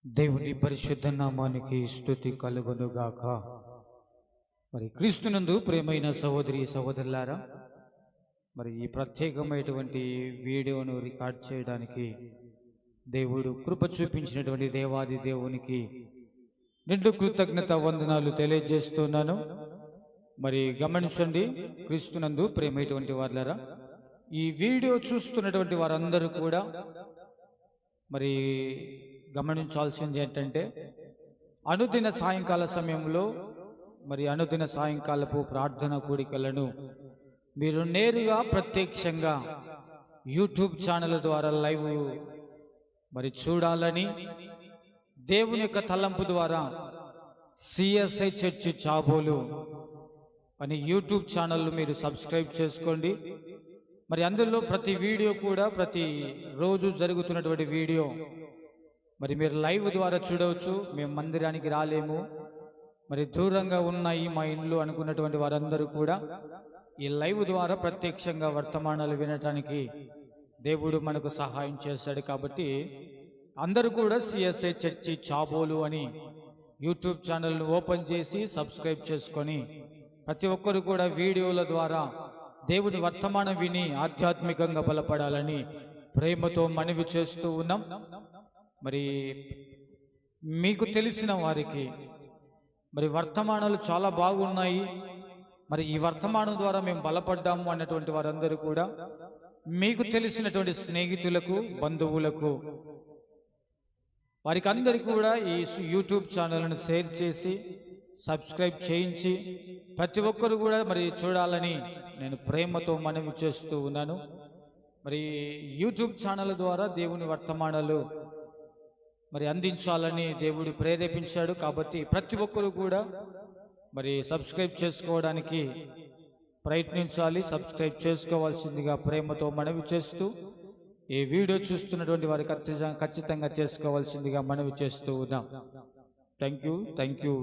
దేవుని పరిశుద్ధ నామానికి స్తుతి కలుగునుగాక. మరి క్రీస్తునందు ప్రియమైన సహోదరి సహోదరులారా, మరి ఈ ప్రత్యేకమైనటువంటి వీడియోను రికార్డ్ చేయడానికి దేవుడు కృప చూపించినటువంటి దేవాది దేవునికి నిండు కృతజ్ఞత వందనాలు తెలియజేస్తున్నాను. మరి గమనించండి, క్రీస్తునందు ప్రియమైనటువంటి వారులారా, ఈ వీడియో చూస్తున్నటువంటి వారందరూ కూడా మరి గమనించాల్సింది ఏంటంటే, అనుదిన సాయంకాల సమయంలో మరి అనుదిన సాయంకాలపు ప్రార్థన కూడికలను మీరు నేరుగా ప్రత్యక్షంగా యూట్యూబ్ ఛానల్ ద్వారా లైవ్ మరి చూడాలని, దేవుని యొక్క తలంపు ద్వారా సిఎస్ఐ చర్చి చాబోలు అని యూట్యూబ్ ఛానల్ మీరు సబ్స్క్రైబ్ చేసుకోండి. మరి అందులో ప్రతి వీడియో కూడా ప్రతి రోజు జరుగుతున్నటువంటి వీడియో మరి మీరు లైవ్ ద్వారా చూడవచ్చు. మేము మందిరానికి రాలేము, మరి దూరంగా ఉన్నాయి మా ఇండ్లు అనుకున్నటువంటి వారందరూ కూడా ఈ లైవ్ ద్వారా ప్రత్యక్షంగా వర్తమానాలు వినటానికి దేవుడు మనకు సహాయం చేశాడు. కాబట్టి అందరూ కూడా సిఎస్ఐ చర్చి చాబోలు అని యూట్యూబ్ ఛానల్ను ఓపెన్ చేసి సబ్స్క్రైబ్ చేసుకొని ప్రతి ఒక్కరు కూడా వీడియోల ద్వారా దేవుని వర్తమానం విని ఆధ్యాత్మికంగా బలపడాలని ప్రేమతో మనవి చేస్తూ ఉన్నాం. మరి మీకు తెలిసిన వారికి మరి వర్తమానాలు చాలా బాగున్నాయి, మరి ఈ వర్తమానం ద్వారా మేము బలపడ్డాము అన్నటువంటి వారందరూ కూడా మీకు తెలిసినటువంటి స్నేహితులకు, బంధువులకు, వారికి అందరికీ కూడా ఈ యూట్యూబ్ ఛానల్ను షేర్ చేసి సబ్స్క్రైబ్ చేయించి ప్రతి ఒక్కరు కూడా మరి చూడాలని నేను ప్రేమతో మనవి చేస్తూ ఉన్నాను. మరి యూట్యూబ్ ఛానల్ ద్వారా దేవుని వర్తమానాలు మరి అందించాలని దేవుడు ప్రేరేపించాడు. కాబట్టి ప్రతి ఒక్కరు కూడా మరి సబ్స్క్రైబ్ చేసుకోవడానికి ప్రయత్నించాలి, సబ్స్క్రైబ్ చేసుకోవాల్సిందిగా ప్రేమతో మనవి చేస్తూ, ఈ వీడియో చూస్తున్నటువంటి వారు ఖచ్చితంగా చేసుకోవాల్సిందిగా మనవి చేస్తూ ఉన్నాం. Thank you.